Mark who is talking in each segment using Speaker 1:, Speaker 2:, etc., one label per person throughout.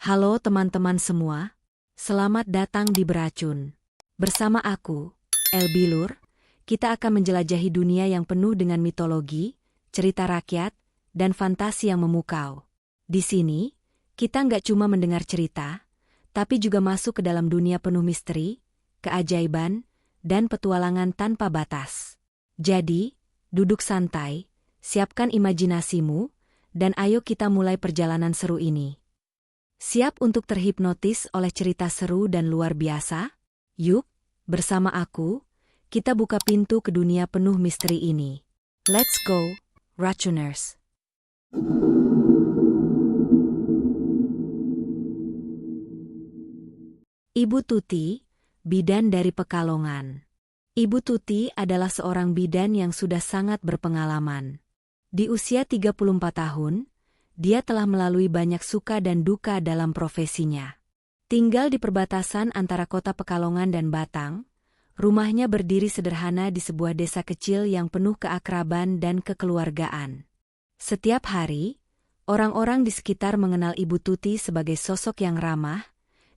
Speaker 1: Halo teman-teman semua, selamat datang di Beracun. Bersama aku, Elbilur, kita akan menjelajahi dunia yang penuh dengan mitologi, cerita rakyat, dan fantasi yang memukau. Di sini, kita nggak cuma mendengar cerita, tapi juga masuk ke dalam dunia penuh misteri, keajaiban, dan petualangan tanpa batas. Jadi, duduk santai, siapkan imajinasimu, dan ayo kita mulai perjalanan seru ini. Siap untuk terhipnotis oleh cerita seru dan luar biasa? Yuk, bersama aku, kita buka pintu ke dunia penuh misteri ini. Let's go, Racuners! Ibu Tuti, bidan dari Pekalongan. Ibu Tuti adalah seorang bidan yang sudah sangat berpengalaman. Di usia 34 tahun, dia telah melalui banyak suka dan duka dalam profesinya. Tinggal di perbatasan antara kota Pekalongan dan Batang, rumahnya berdiri sederhana di sebuah desa kecil yang penuh keakraban dan kekeluargaan. Setiap hari, orang-orang di sekitar mengenal Ibu Tuti sebagai sosok yang ramah,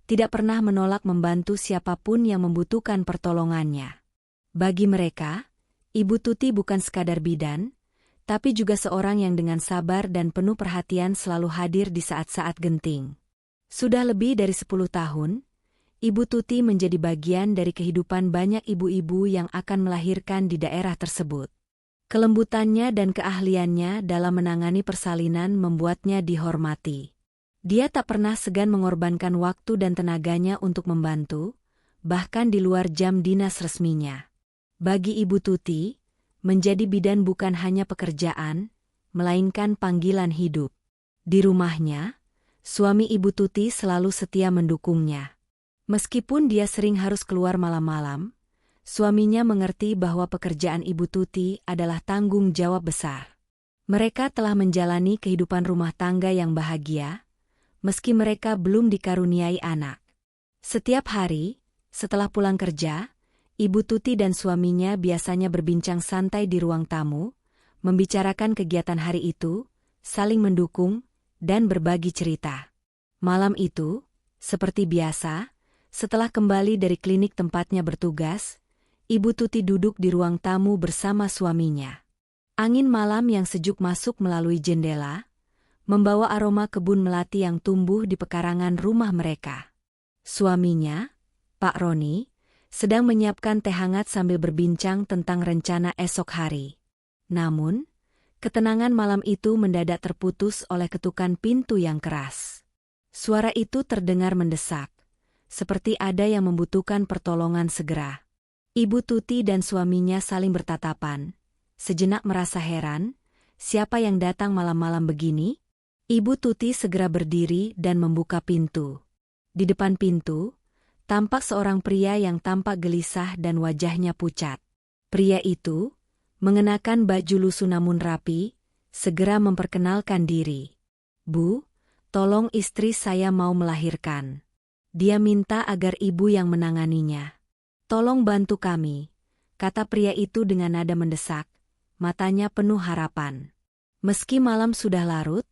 Speaker 1: tidak pernah menolak membantu siapapun yang membutuhkan pertolongannya. Bagi mereka, Ibu Tuti bukan sekadar bidan, tapi juga seorang yang dengan sabar dan penuh perhatian selalu hadir di saat-saat genting. Sudah lebih dari 10 tahun, Ibu Tuti menjadi bagian dari kehidupan banyak ibu-ibu yang akan melahirkan di daerah tersebut. Kelembutannya dan keahliannya dalam menangani persalinan membuatnya dihormati. Dia tak pernah segan mengorbankan waktu dan tenaganya untuk membantu, bahkan di luar jam dinas resminya. Bagi Ibu Tuti, menjadi bidan bukan hanya pekerjaan, melainkan panggilan hidup. Di rumahnya, suami Ibu Tuti selalu setia mendukungnya. Meskipun dia sering harus keluar malam-malam, suaminya mengerti bahwa pekerjaan Ibu Tuti adalah tanggung jawab besar. Mereka telah menjalani kehidupan rumah tangga yang bahagia, meski mereka belum dikaruniai anak. Setiap hari, setelah pulang kerja, Ibu Tuti dan suaminya biasanya berbincang santai di ruang tamu, membicarakan kegiatan hari itu, saling mendukung, dan berbagi cerita. Malam itu, seperti biasa, setelah kembali dari klinik tempatnya bertugas, Ibu Tuti duduk di ruang tamu bersama suaminya. Angin malam yang sejuk masuk melalui jendela, membawa aroma kebun melati yang tumbuh di pekarangan rumah mereka. Suaminya, Pak Roni, sedang menyiapkan teh hangat sambil berbincang tentang rencana esok hari. Namun, ketenangan malam itu mendadak terputus oleh ketukan pintu yang keras. Suara itu terdengar mendesak, seperti ada yang membutuhkan pertolongan segera. Ibu Tuti dan suaminya saling bertatapan, sejenak merasa heran, siapa yang datang malam-malam begini? Ibu Tuti segera berdiri dan membuka pintu. Di depan pintu, tampak seorang pria yang tampak gelisah dan wajahnya pucat. Pria itu, mengenakan baju lusuh namun rapi, segera memperkenalkan diri. "Bu, tolong istri saya mau melahirkan. Dia minta agar ibu yang menanganinya. Tolong bantu kami," kata pria itu dengan nada mendesak, matanya penuh harapan. Meski malam sudah larut,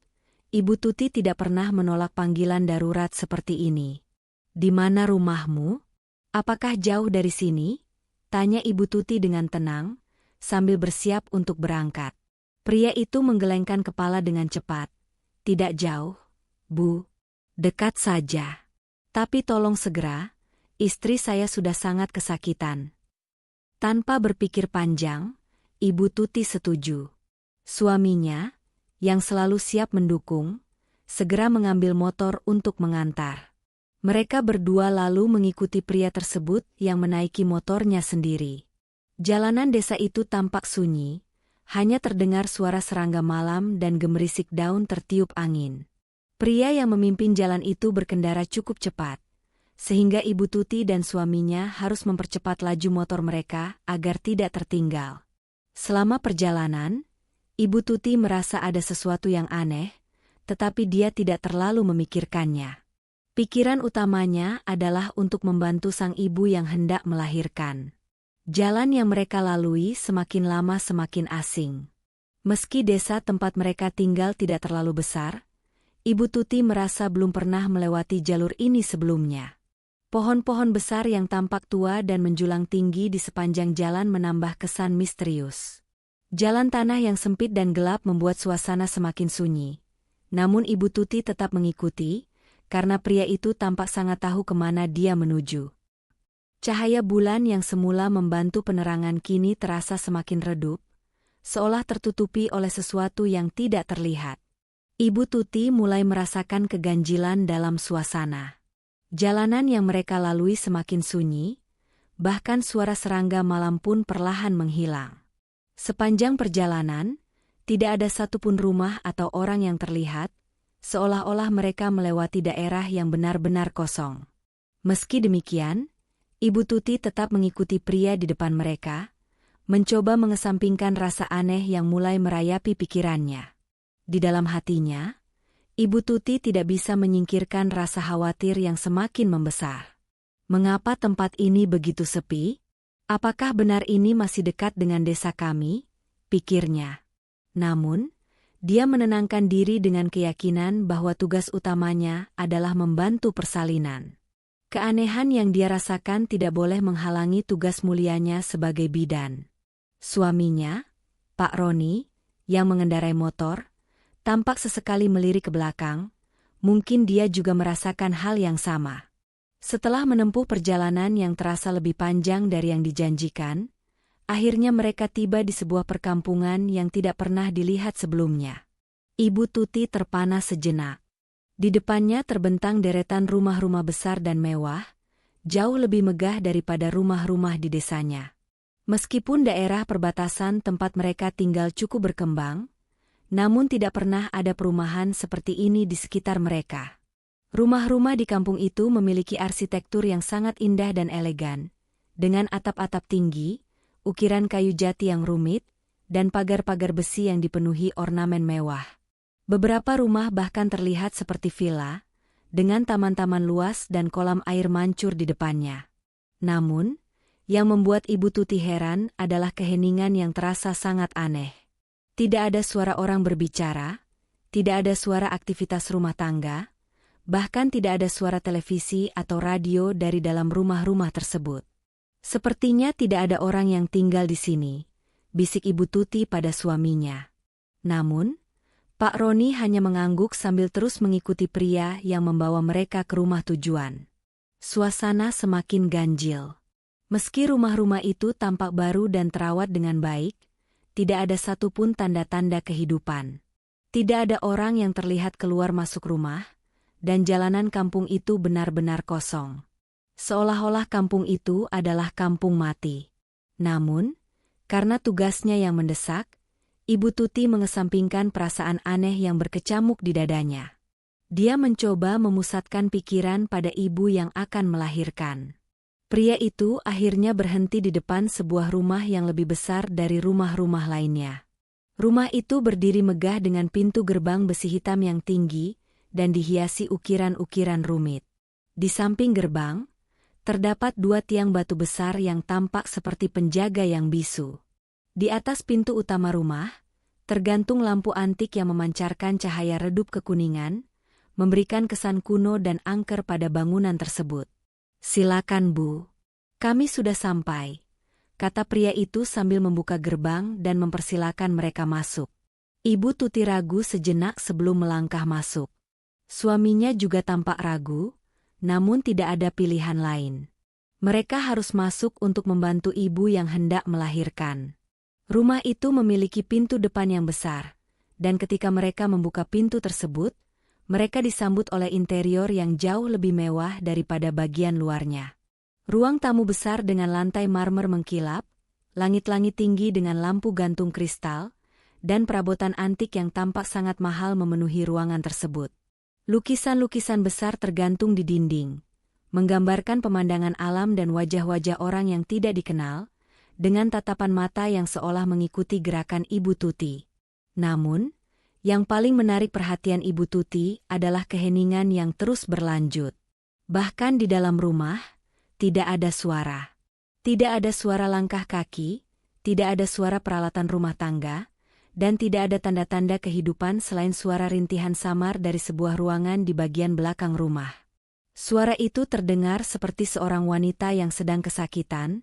Speaker 1: Ibu Tuti tidak pernah menolak panggilan darurat seperti ini. "Di mana rumahmu? Apakah jauh dari sini?" tanya Ibu Tuti dengan tenang, sambil bersiap untuk berangkat. Pria itu menggelengkan kepala dengan cepat. "Tidak jauh, Bu. Dekat saja. Tapi tolong segera, istri saya sudah sangat kesakitan." Tanpa berpikir panjang, Ibu Tuti setuju. Suaminya, yang selalu siap mendukung, segera mengambil motor untuk mengantar. Mereka berdua lalu mengikuti pria tersebut yang menaiki motornya sendiri. Jalanan desa itu tampak sunyi, hanya terdengar suara serangga malam dan gemerisik daun tertiup angin. Pria yang memimpin jalan itu berkendara cukup cepat, sehingga Ibu Tuti dan suaminya harus mempercepat laju motor mereka agar tidak tertinggal. Selama perjalanan, Ibu Tuti merasa ada sesuatu yang aneh, tetapi dia tidak terlalu memikirkannya. Pikiran utamanya adalah untuk membantu sang ibu yang hendak melahirkan. Jalan yang mereka lalui semakin lama semakin asing. Meski desa tempat mereka tinggal tidak terlalu besar, Ibu Tuti merasa belum pernah melewati jalur ini sebelumnya. Pohon-pohon besar yang tampak tua dan menjulang tinggi di sepanjang jalan menambah kesan misterius. Jalan tanah yang sempit dan gelap membuat suasana semakin sunyi. Namun Ibu Tuti tetap mengikuti, karena pria itu tampak sangat tahu kemana dia menuju. Cahaya bulan yang semula membantu penerangan kini terasa semakin redup, seolah tertutupi oleh sesuatu yang tidak terlihat. Ibu Tuti mulai merasakan keganjilan dalam suasana. Jalanan yang mereka lalui semakin sunyi, bahkan suara serangga malam pun perlahan menghilang. Sepanjang perjalanan, tidak ada satupun rumah atau orang yang terlihat, seolah-olah mereka melewati daerah yang benar-benar kosong. Meski demikian, Ibu Tuti tetap mengikuti pria di depan mereka, mencoba mengesampingkan rasa aneh yang mulai merayapi pikirannya. Di dalam hatinya, Ibu Tuti tidak bisa menyingkirkan rasa khawatir yang semakin membesar. Mengapa tempat ini begitu sepi? Apakah benar ini masih dekat dengan desa kami? Pikirnya. Namun, dia menenangkan diri dengan keyakinan bahwa tugas utamanya adalah membantu persalinan. Keanehan yang dia rasakan tidak boleh menghalangi tugas mulianya sebagai bidan. Suaminya, Pak Roni, yang mengendarai motor, tampak sesekali melirik ke belakang, mungkin dia juga merasakan hal yang sama. Setelah menempuh perjalanan yang terasa lebih panjang dari yang dijanjikan, akhirnya mereka tiba di sebuah perkampungan yang tidak pernah dilihat sebelumnya. Ibu Tuti terpana sejenak. Di depannya terbentang deretan rumah-rumah besar dan mewah, jauh lebih megah daripada rumah-rumah di desanya. Meskipun daerah perbatasan tempat mereka tinggal cukup berkembang, namun tidak pernah ada perumahan seperti ini di sekitar mereka. Rumah-rumah di kampung itu memiliki arsitektur yang sangat indah dan elegan, dengan atap-atap tinggi, ukiran kayu jati yang rumit, dan pagar-pagar besi yang dipenuhi ornamen mewah. Beberapa rumah bahkan terlihat seperti villa, dengan taman-taman luas dan kolam air mancur di depannya. Namun, yang membuat Ibu Tuti heran adalah keheningan yang terasa sangat aneh. Tidak ada suara orang berbicara, tidak ada suara aktivitas rumah tangga, bahkan tidak ada suara televisi atau radio dari dalam rumah-rumah tersebut. Sepertinya tidak ada orang yang tinggal di sini, bisik Ibu Tuti pada suaminya. Namun, Pak Roni hanya mengangguk sambil terus mengikuti pria yang membawa mereka ke rumah tujuan. Suasana semakin ganjil. Meski rumah-rumah itu tampak baru dan terawat dengan baik, tidak ada satupun tanda-tanda kehidupan. Tidak ada orang yang terlihat keluar masuk rumah, dan jalanan kampung itu benar-benar kosong. Seolah-olah kampung itu adalah kampung mati. Namun, karena tugasnya yang mendesak, Ibu Tuti mengesampingkan perasaan aneh yang berkecamuk di dadanya. Dia mencoba memusatkan pikiran pada ibu yang akan melahirkan. Pria itu akhirnya berhenti di depan sebuah rumah yang lebih besar dari rumah-rumah lainnya. Rumah itu berdiri megah dengan pintu gerbang besi hitam yang tinggi dan dihiasi ukiran-ukiran rumit. Di samping gerbang, terdapat dua tiang batu besar yang tampak seperti penjaga yang bisu. Di atas pintu utama rumah, tergantung lampu antik yang memancarkan cahaya redup kekuningan, memberikan kesan kuno dan angker pada bangunan tersebut. "Silakan Bu, kami sudah sampai," kata pria itu sambil membuka gerbang dan mempersilakan mereka masuk. Ibu Tuti ragu sejenak sebelum melangkah masuk. Suaminya juga tampak ragu, namun tidak ada pilihan lain. Mereka harus masuk untuk membantu ibu yang hendak melahirkan. Rumah itu memiliki pintu depan yang besar, dan ketika mereka membuka pintu tersebut, mereka disambut oleh interior yang jauh lebih mewah daripada bagian luarnya. Ruang tamu besar dengan lantai marmer mengkilap, langit-langit tinggi dengan lampu gantung kristal, dan perabotan antik yang tampak sangat mahal memenuhi ruangan tersebut. Lukisan-lukisan besar tergantung di dinding, menggambarkan pemandangan alam dan wajah-wajah orang yang tidak dikenal, dengan tatapan mata yang seolah mengikuti gerakan Ibu Tuti. Namun, yang paling menarik perhatian Ibu Tuti adalah keheningan yang terus berlanjut. Bahkan di dalam rumah, tidak ada suara. Tidak ada suara langkah kaki, tidak ada suara peralatan rumah tangga, dan tidak ada tanda-tanda kehidupan selain suara rintihan samar dari sebuah ruangan di bagian belakang rumah. Suara itu terdengar seperti seorang wanita yang sedang kesakitan.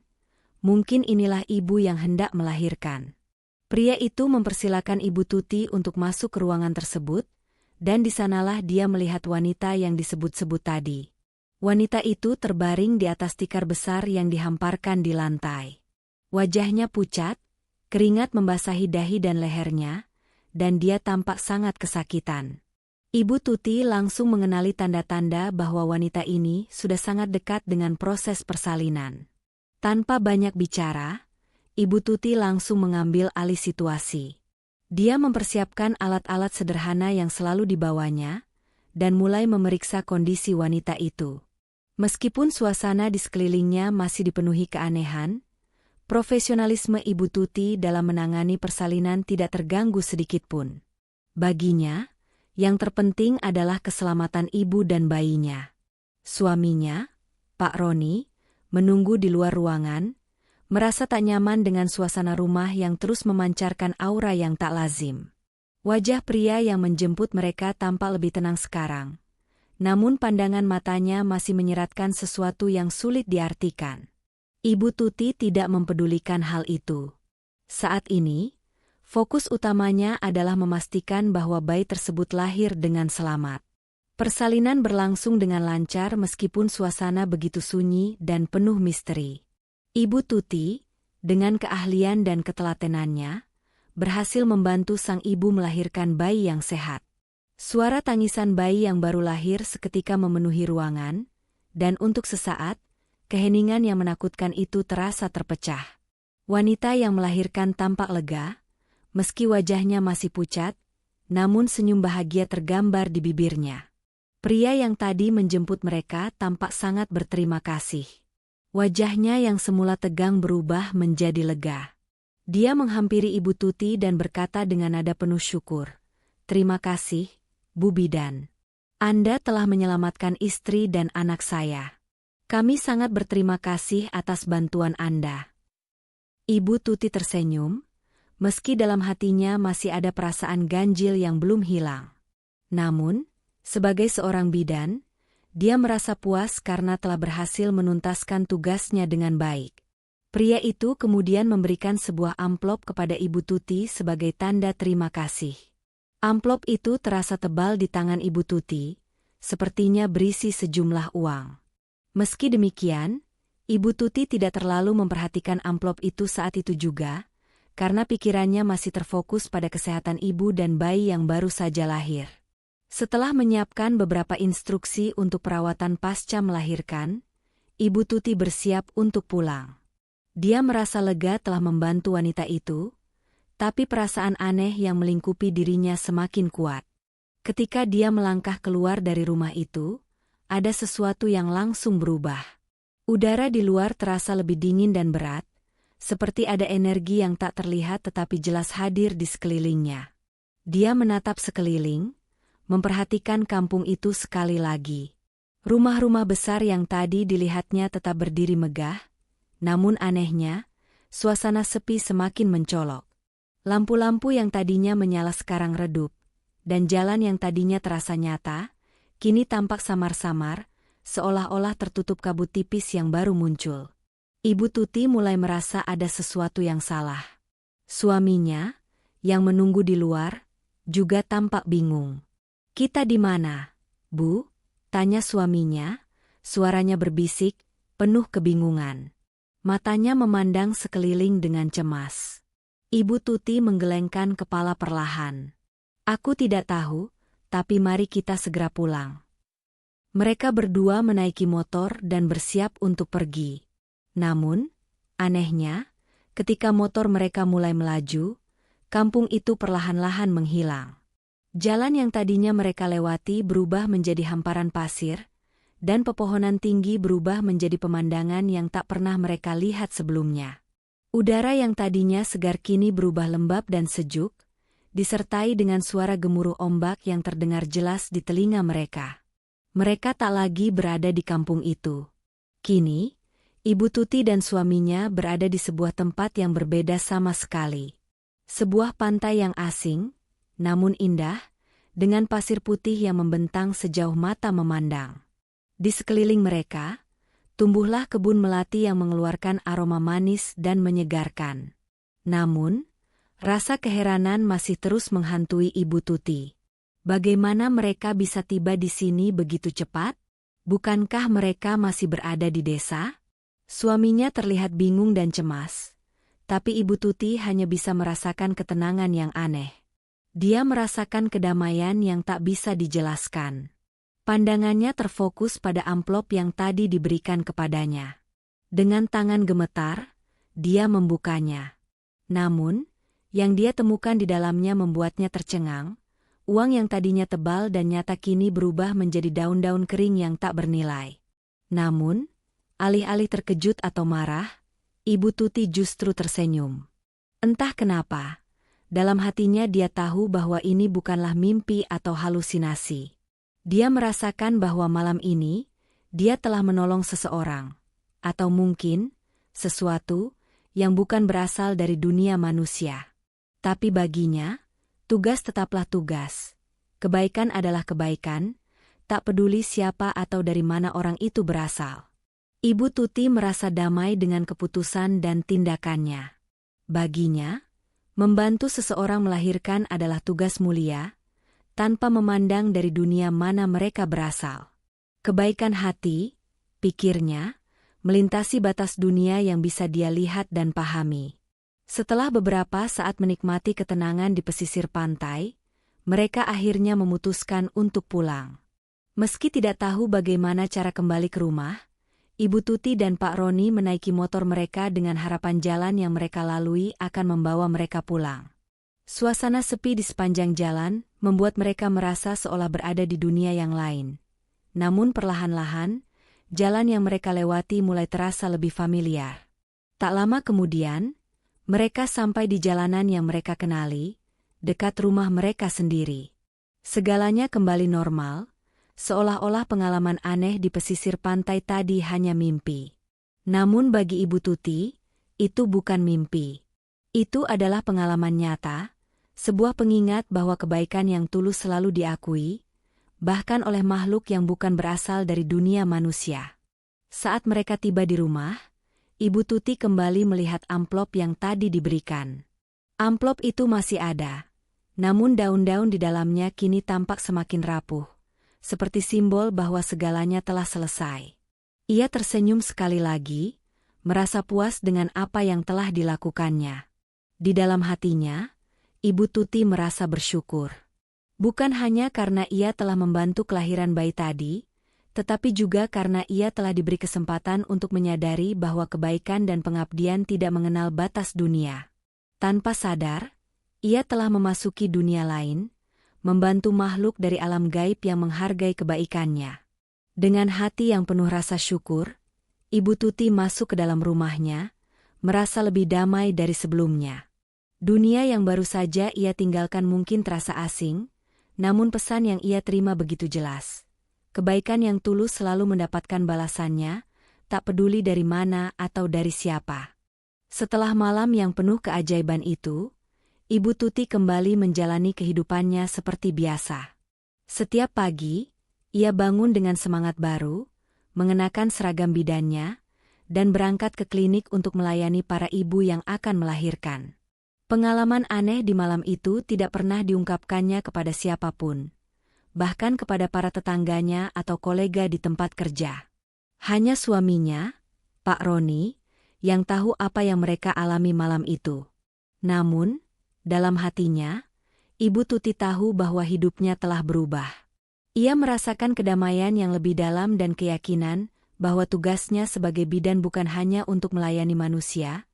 Speaker 1: Mungkin inilah ibu yang hendak melahirkan. Pria itu mempersilakan Ibu Tuti untuk masuk ke ruangan tersebut, dan di sanalah dia melihat wanita yang disebut-sebut tadi. Wanita itu terbaring di atas tikar besar yang dihamparkan di lantai. Wajahnya pucat, keringat membasahi dahi dan lehernya, dan dia tampak sangat kesakitan. Ibu Tuti langsung mengenali tanda-tanda bahwa wanita ini sudah sangat dekat dengan proses persalinan. Tanpa banyak bicara, Ibu Tuti langsung mengambil alih situasi. Dia mempersiapkan alat-alat sederhana yang selalu dibawanya, dan mulai memeriksa kondisi wanita itu. Meskipun suasana di sekelilingnya masih dipenuhi keanehan, profesionalisme Ibu Tuti dalam menangani persalinan tidak terganggu sedikitpun. Baginya, yang terpenting adalah keselamatan ibu dan bayinya. Suaminya, Pak Roni, menunggu di luar ruangan, merasa tak nyaman dengan suasana rumah yang terus memancarkan aura yang tak lazim. Wajah pria yang menjemput mereka tampak lebih tenang sekarang. Namun pandangan matanya masih menyeratkan sesuatu yang sulit diartikan. Ibu Tuti tidak mempedulikan hal itu. Saat ini, fokus utamanya adalah memastikan bahwa bayi tersebut lahir dengan selamat. Persalinan berlangsung dengan lancar meskipun suasana begitu sunyi dan penuh misteri. Ibu Tuti, dengan keahlian dan ketelatenannya, berhasil membantu sang ibu melahirkan bayi yang sehat. Suara tangisan bayi yang baru lahir seketika memenuhi ruangan, dan untuk sesaat, keheningan yang menakutkan itu terasa terpecah. Wanita yang melahirkan tampak lega, meski wajahnya masih pucat, namun senyum bahagia tergambar di bibirnya. Pria yang tadi menjemput mereka tampak sangat berterima kasih. Wajahnya yang semula tegang berubah menjadi lega. Dia menghampiri Ibu Tuti dan berkata dengan nada penuh syukur, "Terima kasih, Bu Bidan. Anda telah menyelamatkan istri dan anak saya. Kami sangat berterima kasih atas bantuan Anda." Ibu Tuti tersenyum, meski dalam hatinya masih ada perasaan ganjil yang belum hilang. Namun, sebagai seorang bidan, dia merasa puas karena telah berhasil menuntaskan tugasnya dengan baik. Pria itu kemudian memberikan sebuah amplop kepada Ibu Tuti sebagai tanda terima kasih. Amplop itu terasa tebal di tangan Ibu Tuti, sepertinya berisi sejumlah uang. Meski demikian, Ibu Tuti tidak terlalu memperhatikan amplop itu saat itu juga, karena pikirannya masih terfokus pada kesehatan ibu dan bayi yang baru saja lahir. Setelah menyiapkan beberapa instruksi untuk perawatan pasca melahirkan, Ibu Tuti bersiap untuk pulang. Dia merasa lega telah membantu wanita itu, tapi perasaan aneh yang melingkupi dirinya semakin kuat. Ketika dia melangkah keluar dari rumah itu, ada sesuatu yang langsung berubah. Udara di luar terasa lebih dingin dan berat, seperti ada energi yang tak terlihat tetapi jelas hadir di sekelilingnya. Dia menatap sekeliling, memperhatikan kampung itu sekali lagi. Rumah-rumah besar yang tadi dilihatnya tetap berdiri megah, namun anehnya, suasana sepi semakin mencolok. Lampu-lampu yang tadinya menyala sekarang redup, dan jalan yang tadinya terasa nyata, kini tampak samar-samar, seolah-olah tertutup kabut tipis yang baru muncul. Ibu Tuti mulai merasa ada sesuatu yang salah. Suaminya, yang menunggu di luar, juga tampak bingung. "Kita di mana, Bu?" tanya suaminya, suaranya berbisik, penuh kebingungan. Matanya memandang sekeliling dengan cemas. Ibu Tuti menggelengkan kepala perlahan. "Aku tidak tahu, tapi mari kita segera pulang." Mereka berdua menaiki motor dan bersiap untuk pergi. Namun, anehnya, ketika motor mereka mulai melaju, kampung itu perlahan-lahan menghilang. Jalan yang tadinya mereka lewati berubah menjadi hamparan pasir, dan pepohonan tinggi berubah menjadi pemandangan yang tak pernah mereka lihat sebelumnya. Udara yang tadinya segar kini berubah lembab dan sejuk, disertai dengan suara gemuruh ombak yang terdengar jelas di telinga mereka. Mereka tak lagi berada di kampung itu. Kini, Ibu Tuti dan suaminya berada di sebuah tempat yang berbeda sama sekali. Sebuah pantai yang asing, namun indah, dengan pasir putih yang membentang sejauh mata memandang. Di sekeliling mereka, tumbuhlah kebun melati yang mengeluarkan aroma manis dan menyegarkan. Namun, rasa keheranan masih terus menghantui Ibu Tuti. Bagaimana mereka bisa tiba di sini begitu cepat? Bukankah mereka masih berada di desa? Suaminya terlihat bingung dan cemas. Tapi Ibu Tuti hanya bisa merasakan ketenangan yang aneh. Dia merasakan kedamaian yang tak bisa dijelaskan. Pandangannya terfokus pada amplop yang tadi diberikan kepadanya. Dengan tangan gemetar, dia membukanya. Namun, yang dia temukan di dalamnya membuatnya tercengang. Uang yang tadinya tebal dan nyata kini berubah menjadi daun-daun kering yang tak bernilai. Namun, alih-alih terkejut atau marah, Ibu Tuti justru tersenyum. Entah kenapa, dalam hatinya dia tahu bahwa ini bukanlah mimpi atau halusinasi. Dia merasakan bahwa malam ini, dia telah menolong seseorang, atau mungkin, sesuatu, yang bukan berasal dari dunia manusia. Tapi baginya, tugas tetaplah tugas. Kebaikan adalah kebaikan, tak peduli siapa atau dari mana orang itu berasal. Ibu Tuti merasa damai dengan keputusan dan tindakannya. Baginya, membantu seseorang melahirkan adalah tugas mulia, tanpa memandang dari dunia mana mereka berasal. Kebaikan hati, pikirnya, melintasi batas dunia yang bisa dia lihat dan pahami. Setelah beberapa saat menikmati ketenangan di pesisir pantai, mereka akhirnya memutuskan untuk pulang. Meski tidak tahu bagaimana cara kembali ke rumah, Ibu Tuti dan Pak Roni menaiki motor mereka dengan harapan jalan yang mereka lalui akan membawa mereka pulang. Suasana sepi di sepanjang jalan membuat mereka merasa seolah berada di dunia yang lain. Namun perlahan-lahan, jalan yang mereka lewati mulai terasa lebih familiar. Tak lama kemudian, mereka sampai di jalanan yang mereka kenali, dekat rumah mereka sendiri. Segalanya kembali normal, seolah-olah pengalaman aneh di pesisir pantai tadi hanya mimpi. Namun bagi Ibu Tuti, itu bukan mimpi. Itu adalah pengalaman nyata, sebuah pengingat bahwa kebaikan yang tulus selalu diakui, bahkan oleh makhluk yang bukan berasal dari dunia manusia. Saat mereka tiba di rumah, Ibu Tuti kembali melihat amplop yang tadi diberikan. Amplop itu masih ada, namun daun-daun di dalamnya kini tampak semakin rapuh, seperti simbol bahwa segalanya telah selesai. Ia tersenyum sekali lagi, merasa puas dengan apa yang telah dilakukannya. Di dalam hatinya, Ibu Tuti merasa bersyukur. Bukan hanya karena ia telah membantu kelahiran bayi tadi, tetapi juga karena ia telah diberi kesempatan untuk menyadari bahwa kebaikan dan pengabdian tidak mengenal batas dunia. Tanpa sadar, ia telah memasuki dunia lain, membantu makhluk dari alam gaib yang menghargai kebaikannya. Dengan hati yang penuh rasa syukur, Ibu Tuti masuk ke dalam rumahnya, merasa lebih damai dari sebelumnya. Dunia yang baru saja ia tinggalkan mungkin terasa asing, namun pesan yang ia terima begitu jelas. Kebaikan yang tulus selalu mendapatkan balasannya, tak peduli dari mana atau dari siapa. Setelah malam yang penuh keajaiban itu, Ibu Tuti kembali menjalani kehidupannya seperti biasa. Setiap pagi, ia bangun dengan semangat baru, mengenakan seragam bidannya, dan berangkat ke klinik untuk melayani para ibu yang akan melahirkan. Pengalaman aneh di malam itu tidak pernah diungkapkannya kepada siapapun, bahkan kepada para tetangganya atau kolega di tempat kerja. Hanya suaminya, Pak Roni, yang tahu apa yang mereka alami malam itu. Namun, dalam hatinya, Ibu Tuti tahu bahwa hidupnya telah berubah. Ia merasakan kedamaian yang lebih dalam dan keyakinan bahwa tugasnya sebagai bidan bukan hanya untuk melayani manusia,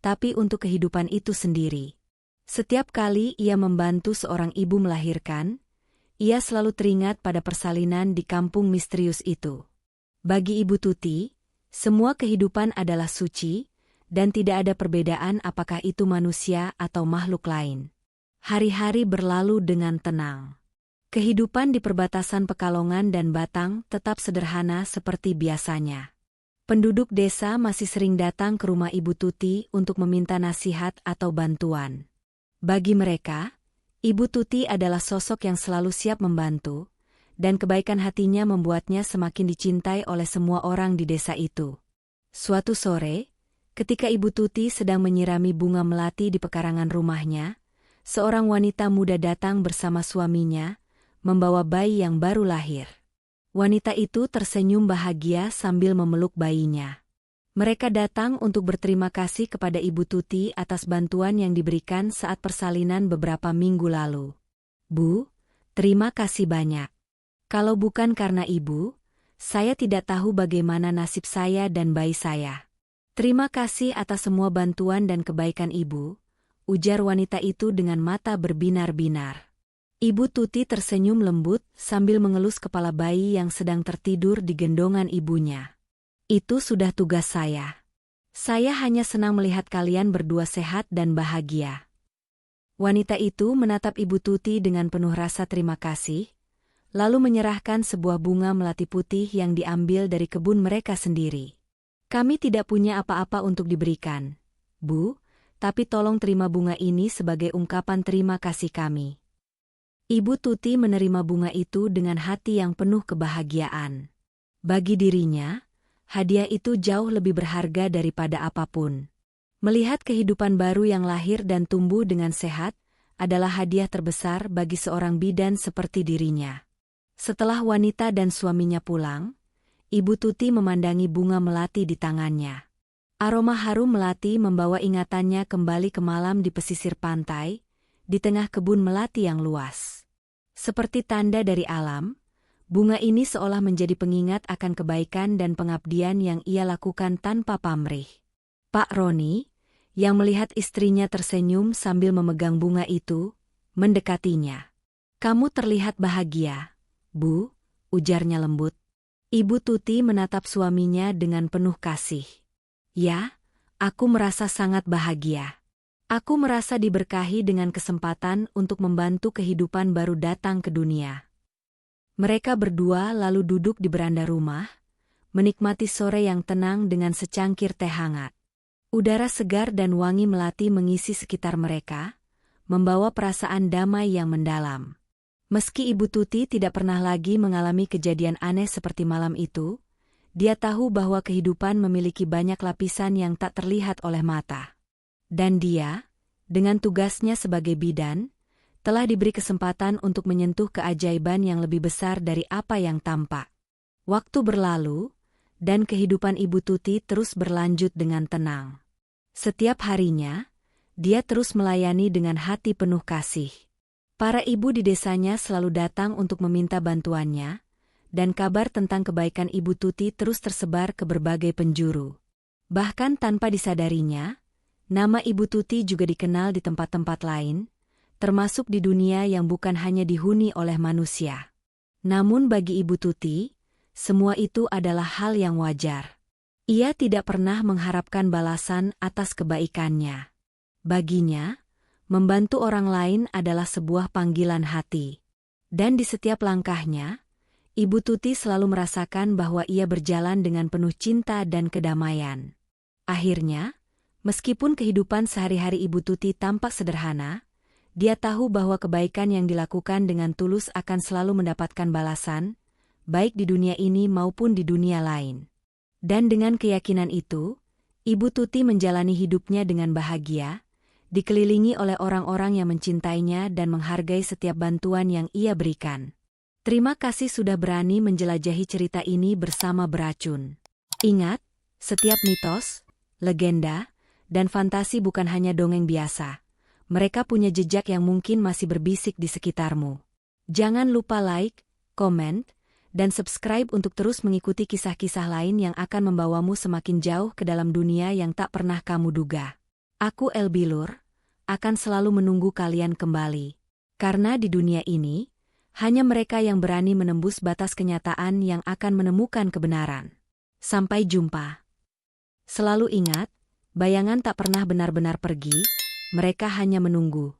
Speaker 1: tapi untuk kehidupan itu sendiri. Setiap kali ia membantu seorang ibu melahirkan, ia selalu teringat pada persalinan di kampung misterius itu. Bagi Ibu Tuti, semua kehidupan adalah suci, dan tidak ada perbedaan apakah itu manusia atau makhluk lain. Hari-hari berlalu dengan tenang. Kehidupan di perbatasan Pekalongan dan Batang tetap sederhana seperti biasanya. Penduduk desa masih sering datang ke rumah Ibu Tuti untuk meminta nasihat atau bantuan. Bagi mereka, Ibu Tuti adalah sosok yang selalu siap membantu, dan kebaikan hatinya membuatnya semakin dicintai oleh semua orang di desa itu. Suatu sore, ketika Ibu Tuti sedang menyirami bunga melati di pekarangan rumahnya, seorang wanita muda datang bersama suaminya, membawa bayi yang baru lahir. Wanita itu tersenyum bahagia sambil memeluk bayinya. Mereka datang untuk berterima kasih kepada Ibu Tuti atas bantuan yang diberikan saat persalinan beberapa minggu lalu. "Bu, terima kasih banyak. Kalau bukan karena Ibu, saya tidak tahu bagaimana nasib saya dan bayi saya. Terima kasih atas semua bantuan dan kebaikan Ibu," ujar wanita itu dengan mata berbinar-binar. Ibu Tuti tersenyum lembut sambil mengelus kepala bayi yang sedang tertidur di gendongan ibunya. "Itu sudah tugas saya. Saya hanya senang melihat kalian berdua sehat dan bahagia." Wanita itu menatap Ibu Tuti dengan penuh rasa terima kasih, lalu menyerahkan sebuah bunga melati putih yang diambil dari kebun mereka sendiri. "Kami tidak punya apa-apa untuk diberikan, Bu, tapi tolong terima bunga ini sebagai ungkapan terima kasih kami." Ibu Tuti menerima bunga itu dengan hati yang penuh kebahagiaan. Bagi dirinya, hadiah itu jauh lebih berharga daripada apapun. Melihat kehidupan baru yang lahir dan tumbuh dengan sehat adalah hadiah terbesar bagi seorang bidan seperti dirinya. Setelah wanita dan suaminya pulang, Ibu Tuti memandangi bunga melati di tangannya. Aroma harum melati membawa ingatannya kembali ke malam di pesisir pantai, di tengah kebun melati yang luas. Seperti tanda dari alam, bunga ini seolah menjadi pengingat akan kebaikan dan pengabdian yang ia lakukan tanpa pamrih. Pak Roni, yang melihat istrinya tersenyum sambil memegang bunga itu, mendekatinya. "Kamu terlihat bahagia, Bu," ujarnya lembut. Ibu Tuti menatap suaminya dengan penuh kasih. "Ya, aku merasa sangat bahagia. Aku merasa diberkahi dengan kesempatan untuk membantu kehidupan baru datang ke dunia." Mereka berdua lalu duduk di beranda rumah, menikmati sore yang tenang dengan secangkir teh hangat. Udara segar dan wangi melati mengisi sekitar mereka, membawa perasaan damai yang mendalam. Meski Ibu Tuti tidak pernah lagi mengalami kejadian aneh seperti malam itu, dia tahu bahwa kehidupan memiliki banyak lapisan yang tak terlihat oleh mata. Dan dia, dengan tugasnya sebagai bidan, telah diberi kesempatan untuk menyentuh keajaiban yang lebih besar dari apa yang tampak. Waktu berlalu, dan kehidupan Ibu Tuti terus berlanjut dengan tenang. Setiap harinya, dia terus melayani dengan hati penuh kasih. Para ibu di desanya selalu datang untuk meminta bantuannya, dan kabar tentang kebaikan Ibu Tuti terus tersebar ke berbagai penjuru. Bahkan tanpa disadarinya, nama Ibu Tuti juga dikenal di tempat-tempat lain, termasuk di dunia yang bukan hanya dihuni oleh manusia. Namun bagi Ibu Tuti, semua itu adalah hal yang wajar. Ia tidak pernah mengharapkan balasan atas kebaikannya. Baginya, membantu orang lain adalah sebuah panggilan hati. Dan di setiap langkahnya, Ibu Tuti selalu merasakan bahwa ia berjalan dengan penuh cinta dan kedamaian. Akhirnya, meskipun kehidupan sehari-hari Ibu Tuti tampak sederhana, dia tahu bahwa kebaikan yang dilakukan dengan tulus akan selalu mendapatkan balasan, baik di dunia ini maupun di dunia lain. Dan dengan keyakinan itu, Ibu Tuti menjalani hidupnya dengan bahagia, dikelilingi oleh orang-orang yang mencintainya dan menghargai setiap bantuan yang ia berikan. Terima kasih sudah berani menjelajahi cerita ini bersama Beracun. Ingat, setiap mitos, legenda, dan fantasi bukan hanya dongeng biasa. Mereka punya jejak yang mungkin masih berbisik di sekitarmu. Jangan lupa like, komen, dan subscribe untuk terus mengikuti kisah-kisah lain yang akan membawamu semakin jauh ke dalam dunia yang tak pernah kamu duga. Aku Elbilur, akan selalu menunggu kalian kembali. Karena di dunia ini, hanya mereka yang berani menembus batas kenyataan yang akan menemukan kebenaran. Sampai jumpa. Selalu ingat, bayangan tak pernah benar-benar pergi, mereka hanya menunggu.